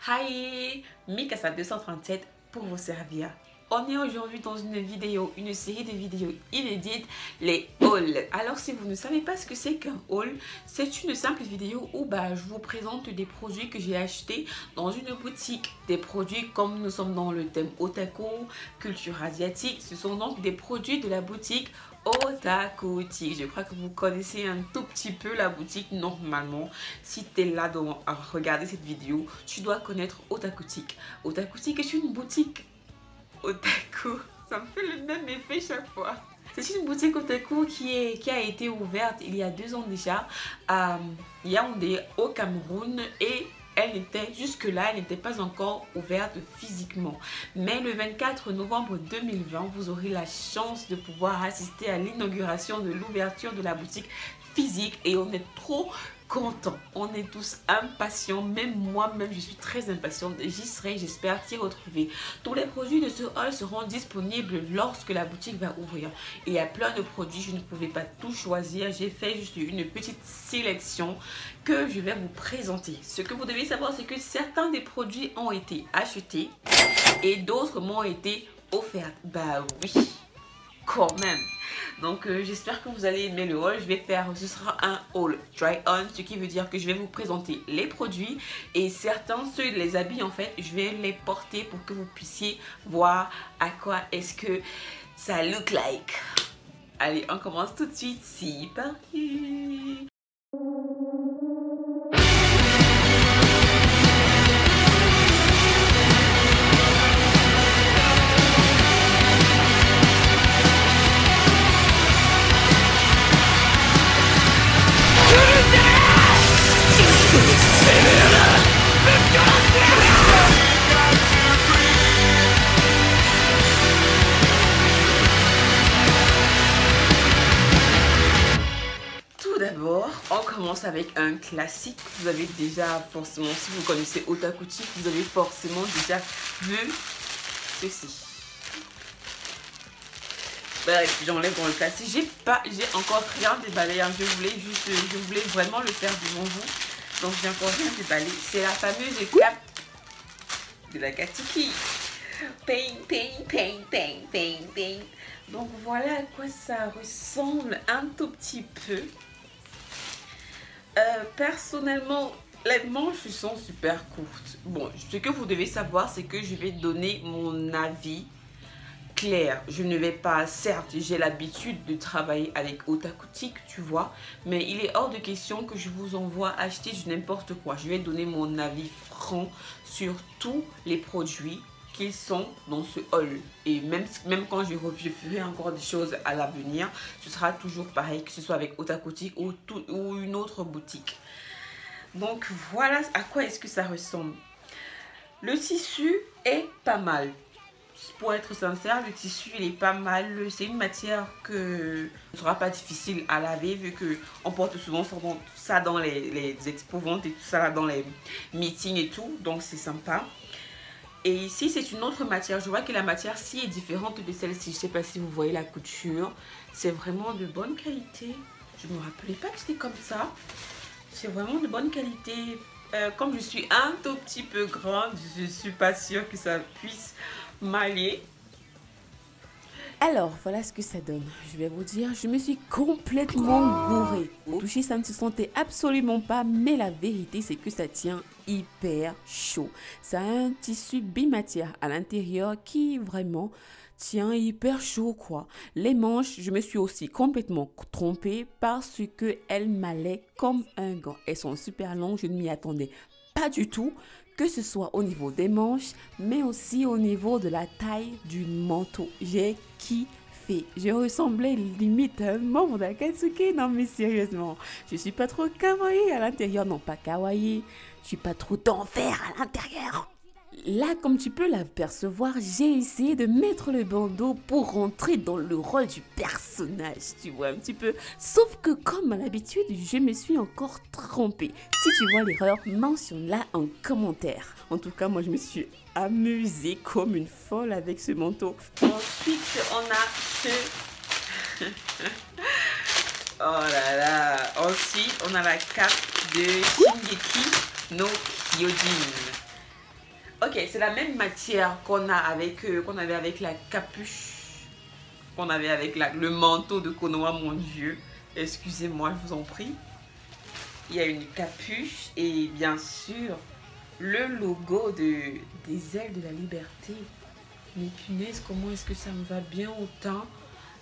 Hi, Mikasa 237 pour vous servir. On est aujourd'hui dans une série de vidéos inédites, les hauls. Alors si vous ne savez pas ce que c'est qu'un haul, c'est une simple vidéo où je vous présente des produits que j'ai achetés dans une boutique. Des produits comme nous sommes dans le thème otaku, culture asiatique, ce sont donc des produits de la boutique Otakutique. Je crois que vous connaissez un tout petit peu la boutique normalement. Si tu es là à regarder cette vidéo, tu dois connaître Otakutique. Otakutique est une boutique otaku. Ça me fait le même effet chaque fois. C'est une boutique otaku qui a été ouverte il y a 2 ans déjà à Yaoundé au Cameroun et jusque-là, elle n'était pas encore ouverte physiquement. Mais le 24 novembre 2020, vous aurez la chance de pouvoir assister à l'inauguration de l'ouverture de la boutique physique et on est trop contents. On est tous impatients, même moi-même je suis très impatiente. J'y serai, j'espère t'y retrouver. Tous les produits de ce haul seront disponibles lorsque la boutique va ouvrir. Il y a plein de produits, je ne pouvais pas tout choisir. J'ai fait juste une petite sélection que je vais vous présenter. Ce que vous devez savoir, c'est que certains des produits ont été achetés et d'autres m'ont été offerts. Bah oui, quand même. Donc j'espère que vous allez aimer le haul. Ce sera un haul try on, ce qui veut dire que je vais vous présenter les produits et ceux les habits en fait, je vais les porter pour que vous puissiez voir à quoi est-ce que ça look like. Allez, on commence tout de suite, c'est parti. Tout d'abord, on commence avec un classique. Vous avez déjà forcément, si vous connaissez Otakutique, vous avez forcément déjà vu ceci. Bref, j'enlève dans le classique. J'ai encore rien déballé. Hein. Je voulais vraiment le faire devant vous. Donc j'ai encore rien déballé. C'est la fameuse cape de la Katiki. Ping. Donc voilà à quoi ça ressemble un tout petit peu. Personnellement, les manches sont super courtes. Bon, ce que vous devez savoir, c'est que je vais donner mon avis clair. Je ne vais pas, certes, j'ai l'habitude de travailler avec Otakutique, tu vois, mais il est hors de question que je vous envoie acheter n'importe quoi. Je vais donner mon avis franc sur tous les produits qui sont dans ce haul. Et même quand je ferai encore des choses à l'avenir, ce sera toujours pareil, que ce soit avec Otakutique ou une autre boutique. Donc voilà à quoi est-ce que ça ressemble. Le tissu est pas mal. Pour être sincère, le tissu il est pas mal. C'est une matière que ne sera pas difficile à laver vu que on porte souvent ça dans les expos-ventes et tout ça, dans les meetings et tout. Donc c'est sympa. Et ici, c'est une autre matière. Je vois que la matière-ci est différente de celle-ci. Je ne sais pas si vous voyez la couture. C'est vraiment de bonne qualité. Je ne me rappelais pas que c'était comme ça. C'est vraiment de bonne qualité. Comme je suis un tout petit peu grande, je ne suis pas sûre que ça puisse m'aller. Alors, voilà ce que ça donne. Je vais vous dire, je me suis complètement gourée. Au toucher, ça ne se sentait absolument pas, mais la vérité, c'est que ça tient hyper chaud. Ça a un tissu bimatière à l'intérieur qui vraiment tient hyper chaud, quoi. Les manches, je me suis aussi complètement trompée parce qu'elles m'allaient comme un gant. Elles sont super longues, je ne m'y attendais pas du tout. Que ce soit au niveau des manches, mais aussi au niveau de la taille du manteau. J'ai kiffé. Je ressemblais limite à un membre d'Akatsuki. Non mais sérieusement, je suis pas trop kawaii à l'intérieur. Non, pas kawaii. Je suis pas trop d'enfer à l'intérieur. Là, comme tu peux l'apercevoir, j'ai essayé de mettre le bandeau pour rentrer dans le rôle du personnage, tu vois, un petit peu. Sauf que, comme à l'habitude, je me suis encore trompée. Si tu vois l'erreur, mentionne-la en commentaire. En tout cas, moi, je me suis amusée comme une folle avec ce manteau. Ensuite, on a ce... oh là là. Ensuite, on a la cape de Shingeki no Kyojin. Ok, c'est la même matière qu'on a avec, qu'on avait avec la capuche, qu'on avait avec le manteau de Konoha, mon Dieu. Excusez-moi, je vous en prie. Il y a une capuche et bien sûr le logo des ailes de la liberté. Mais punaise, comment est-ce que ça me va bien autant?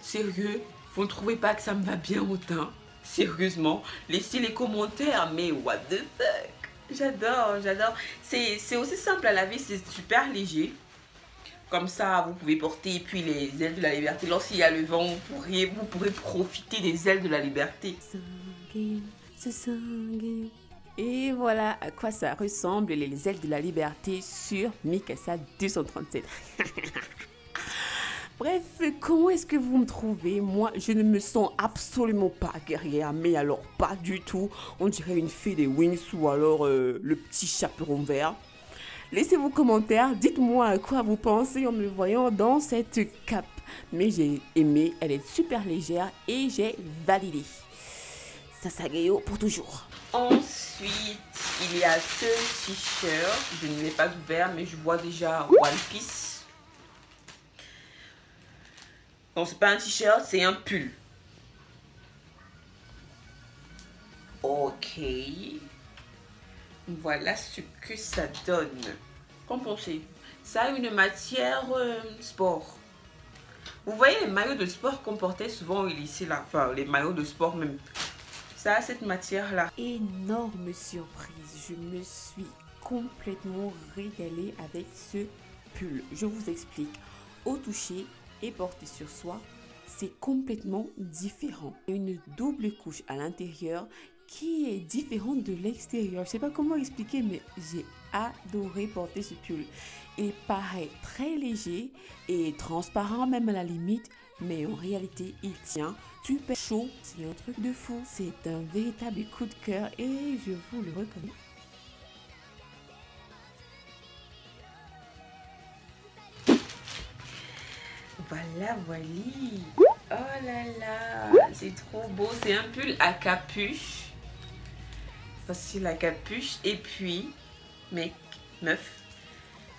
Sérieux, vous ne trouvez pas que ça me va bien autant? Sérieusement, laissez les commentaires, mais what the fuck? J'adore, j'adore. C'est aussi simple à laver, c'est super léger. Comme ça, vous pouvez porter, et puis les ailes de la liberté. Lorsqu'il y a le vent, vous pourrez profiter des ailes de la liberté. Et voilà à quoi ça ressemble les ailes de la liberté sur Mikasa 237. Bref, comment est-ce que vous me trouvez? Moi, je ne me sens absolument pas guerrière, mais alors pas du tout. On dirait une fée des Wings ou alors le petit chaperon vert. Laissez vos commentaires, dites-moi à quoi vous pensez en me voyant dans cette cape. Mais j'ai aimé, elle est super légère et j'ai validé. Sasageyo pour toujours. Ensuite, il y a ce t-shirt. Je ne l'ai pas ouvert, mais je vois déjà One Piece. Donc, c'est pas un t-shirt, c'est un pull. Ok. Voilà ce que ça donne. Qu'en pensez? Ça a une matière sport. Vous voyez les maillots de sport qu'on portait souvent ici, là. Enfin, les maillots de sport même. Ça a cette matière-là. Énorme surprise. Je me suis complètement régalée avec ce pull. Je vous explique. Au toucher et porté sur soi, c'est complètement différent. Une double couche à l'intérieur qui est différente de l'extérieur. Je sais pas comment expliquer, mais j'ai adoré porter ce pull. Il paraît très léger et transparent même à la limite, mais en réalité, il tient super chaud. C'est un truc de fou. C'est un véritable coup de cœur et je vous le recommande. Voilà, voilà. Oh là là, c'est trop beau. C'est un pull à capuche. Voici la capuche. Et puis, mec, meuf,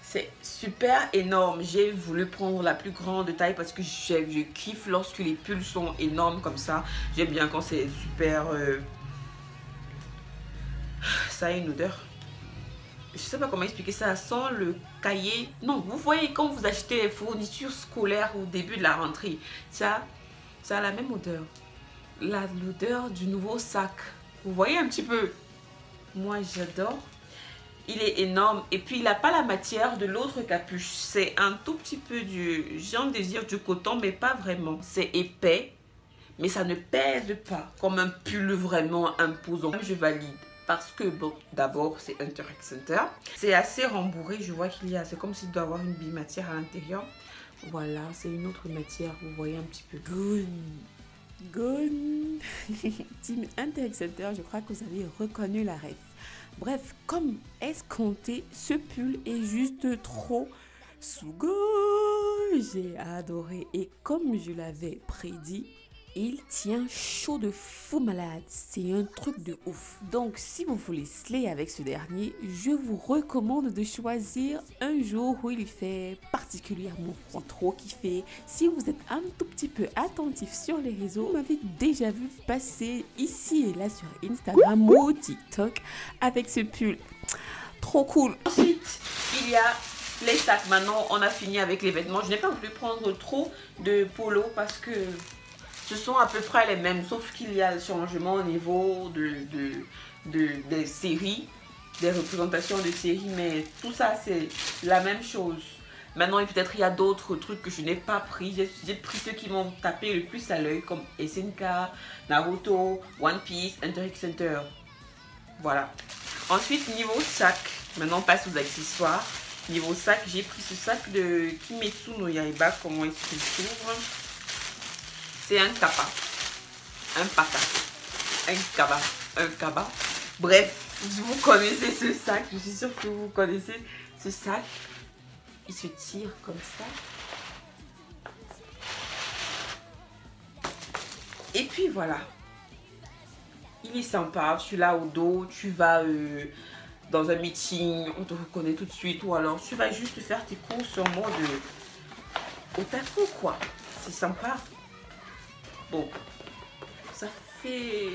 c'est super énorme. J'ai voulu prendre la plus grande taille parce que je kiffe lorsque les pulls sont énormes comme ça. J'aime bien quand c'est super... Ça a une odeur. Je sais pas comment expliquer ça. Ça sent le cahier. Non, vous voyez quand vous achetez les fournitures scolaires au début de la rentrée. Ça a la même odeur. L'odeur du nouveau sac. Vous voyez un petit peu? Moi, j'adore. Il est énorme. Et puis, il n'a pas la matière de l'autre capuche. C'est un tout petit peu du... J'ai envie de dire du coton, mais pas vraiment. C'est épais. Mais ça ne pèse pas. Comme un pull vraiment imposant. Je valide. Parce que, bon, d'abord, c'est Hunter x Hunter. C'est assez rembourré. Je vois qu'il y a... C'est comme s'il doit avoir une bimatière à l'intérieur. Voilà, c'est une autre matière. Vous voyez un petit peu. Gun. Team Hunter x Hunter, je crois que vous avez reconnu la ref. Bref, comme escompté, ce pull est juste trop sugo. J'ai adoré et comme je l'avais prédit, il tient chaud de fou malade. C'est un truc de ouf. Donc, si vous voulez slay avec ce dernier, je vous recommande de choisir un jour où il fait particulièrement froid. Trop kiffé. Si vous êtes un tout petit peu attentif sur les réseaux, vous m'avez déjà vu passer ici et là sur Instagram ou TikTok avec ce pull. Trop cool. Ensuite, il y a les sacs. Maintenant, on a fini avec les vêtements. Je n'ai pas voulu prendre trop de polo parce que ce sont à peu près les mêmes, sauf qu'il y a le changement au niveau des séries, des représentations de séries, mais tout ça c'est la même chose. Maintenant, peut-être il y a d'autres trucs que je n'ai pas pris. J'ai pris ceux qui m'ont tapé le plus à l'œil, comme SNK, Naruto, One Piece, Hunter x Hunter. Voilà. Ensuite, niveau sac, maintenant on passe aux accessoires. Niveau sac, j'ai pris ce sac de Kimetsu no Yaiba. Comment est-ce qu'il s'ouvre? C'est un kappa, un pata, un kaba. Bref, vous connaissez ce sac. Je suis sûre que vous connaissez ce sac. Il se tire comme ça. Et puis voilà. Il est sympa. Tu l'as au dos. Tu vas dans un meeting, on te reconnaît tout de suite. Ou alors tu vas juste faire tes courses en mode otaku quoi. C'est sympa. Bon, ça fait...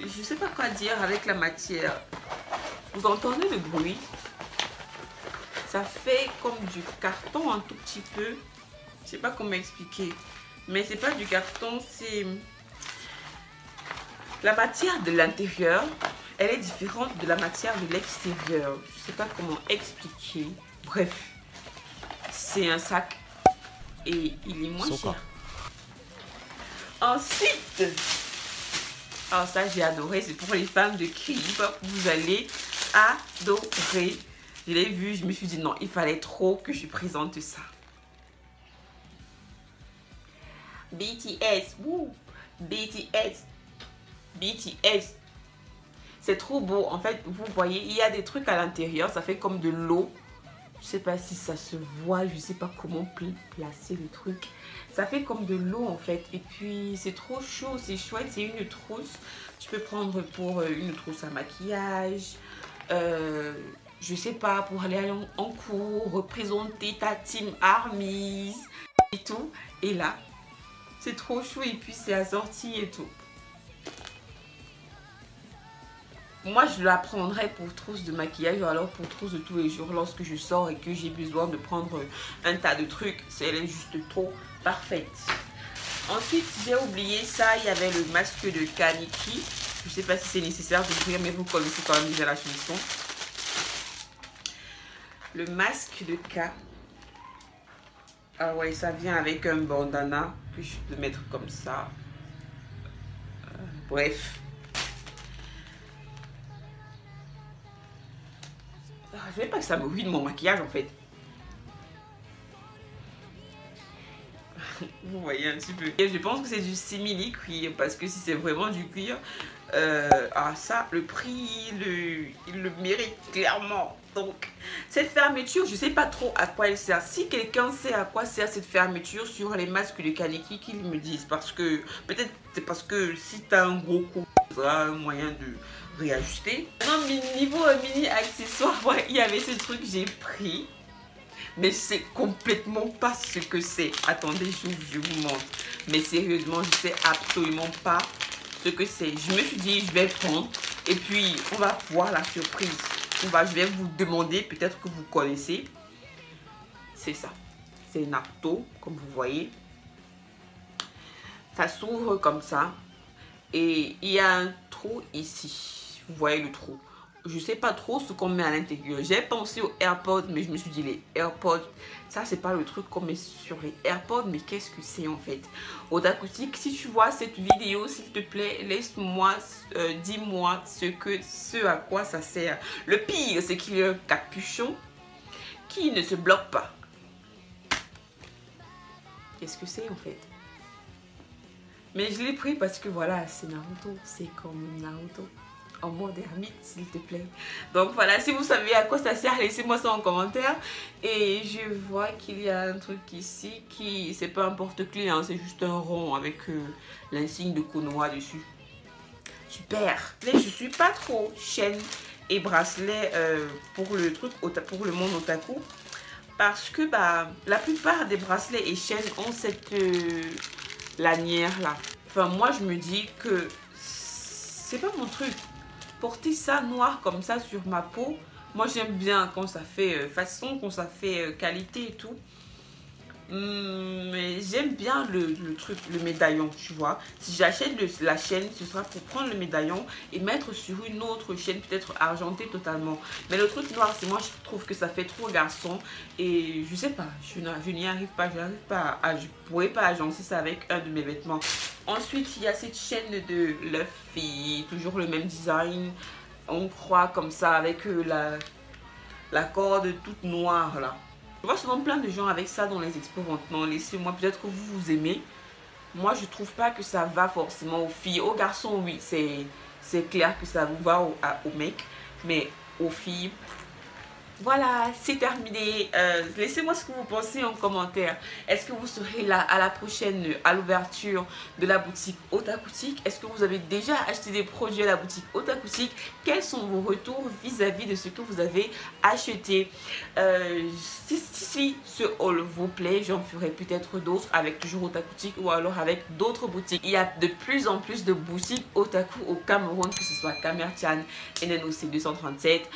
Je sais pas quoi dire avec la matière. Vous entendez le bruit? Ça fait comme du carton un tout petit peu. Je sais pas comment expliquer. Mais c'est pas du carton, c'est... La matière de l'intérieur, elle est différente de la matière de l'extérieur. Je sais pas comment expliquer. Bref, c'est un sac et il est moins cher. Ensuite, alors ça j'ai adoré, c'est pour les fans de K-pop, vous allez adorer. Je l'ai vu, je me suis dit non, il fallait trop que je présente ça. BTS, wouh, BTS. BTS, c'est trop beau. En fait, vous voyez, il y a des trucs à l'intérieur, ça fait comme de l'eau. Je sais pas si ça se voit, je sais pas comment placer le truc. Ça fait comme de l'eau en fait. Et puis c'est trop chaud, c'est chouette, c'est une trousse. Tu peux prendre pour une trousse à maquillage. Je sais pas, pour aller en cours, représenter ta team ARMY et tout. Et là, c'est trop chou et puis c'est assorti et tout. Moi, je la prendrais pour trousse de maquillage ou alors pour trousse de tous les jours lorsque je sors et que j'ai besoin de prendre un tas de trucs. Elle est juste trop parfaite. Ensuite, j'ai oublié ça. Il y avait le masque de Kaneki. Je ne sais pas si c'est nécessaire d'ouvrir, mais vous connaissez quand même déjà la chanson. Le masque de K. Ah ouais, ça vient avec un bandana que je peux mettre comme ça. Bref. Je ne veux pas que ça me ruine mon maquillage en fait. Vous voyez un petit peu. Et je pense que c'est du simili cuir parce que si c'est vraiment du cuir, ça, le prix, il le mérite clairement. Donc, cette fermeture, je ne sais pas trop à quoi elle sert. Si quelqu'un sait à quoi sert cette fermeture sur les masques de Kaneki, qu'ils me disent. Parce que, peut-être c'est parce que si tu as un gros coup, tu auras un moyen de réajuster. Non, mais niveau mini accessoire, ouais, il y avait ce truc, j'ai pris. Mais c'est complètement pas ce que c'est. Attendez, je vous montre. Mais sérieusement, je sais absolument pas ce que c'est. Je me suis dit, je vais prendre. Et puis, on va voir la surprise. Je vais vous demander, peut-être que vous connaissez. C'est ça. C'est Naruto, comme vous voyez. Ça s'ouvre comme ça. Et il y a un trou ici. Vous voyez le trou. Je sais pas trop ce qu'on met à l'intérieur. J'ai pensé aux AirPods, mais je me suis dit les AirPods, ça c'est pas le truc qu'on met sur les AirPods, mais qu'est-ce que c'est en fait? Otakustique, si tu vois cette vidéo, s'il te plaît, laisse-moi, dis-moi ce à quoi ça sert. Le pire, c'est qu'il y a un capuchon qui ne se bloque pas. Qu'est-ce que c'est en fait? Mais je l'ai pris parce que voilà, c'est Naruto, c'est comme Naruto. En mode ermite, s'il te plaît. Donc voilà, si vous savez à quoi ça sert, laissez-moi ça en commentaire. Et je vois qu'il y a un truc ici qui, c'est pas un porte-clés, hein, c'est juste un rond avec l'insigne de Konoha dessus. Super. Mais je suis pas trop chaîne et bracelet pour le truc, pour le monde otaku. Parce que la plupart des bracelets et chaînes ont cette lanière là. Enfin, moi je me dis que c'est pas mon truc. Porter ça noir comme ça sur ma peau, moi j'aime bien quand ça fait façon, quand ça fait qualité et tout. Mais j'aime bien le truc, le médaillon, tu vois. Si j'achète la chaîne, ce sera pour prendre le médaillon et mettre sur une autre chaîne, peut-être argentée totalement. Mais le truc noir, c'est moi je trouve que ça fait trop garçon. Et je sais pas, je n'y arrive pas, je pourrais pas agencer ça avec un de mes vêtements. Ensuite, il y a cette chaîne de Luffy, toujours le même design. On croit comme ça avec la corde toute noire là. Je vois souvent plein de gens avec ça dans les expos. Non, laissez-moi, peut-être que vous aimez. Moi, je trouve pas que ça va forcément aux filles. Aux garçons, oui, c'est clair que ça vous va aux mecs. Mais aux filles, Voilà, c'est terminé. Laissez-moi ce que vous pensez en commentaire. Est-ce que vous serez là à la prochaine, à l'ouverture de la boutique Otakoutique? Est-ce que vous avez déjà acheté des produits à la boutique Otakoutique? Quels sont vos retours vis-à-vis de ce que vous avez acheté? Si ce haul vous plaît, j'en ferai peut-être d'autres avec toujours Otakoutique ou alors avec d'autres boutiques. Il y a de plus en plus de boutiques Otaku au Cameroun, que ce soit Kamertian, NNOC 237,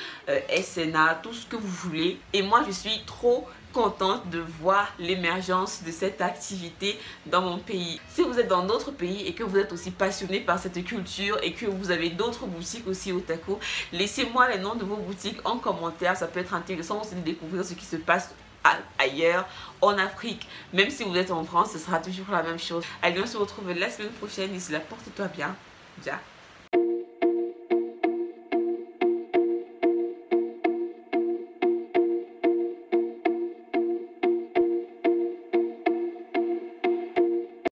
SNA, tout ce que vous voulez. Et moi, je suis trop contente de voir l'émergence de cette activité dans mon pays. Si vous êtes dans d'autres pays et que vous êtes aussi passionné par cette culture et que vous avez d'autres boutiques aussi Otaku, laissez-moi les noms de vos boutiques en commentaire. Ça peut être intéressant aussi de découvrir ce qui se passe ailleurs en Afrique. Même si vous êtes en France, ce sera toujours la même chose. Allez, on se retrouve la semaine prochaine. D'ici là, porte-toi bien. Ciao.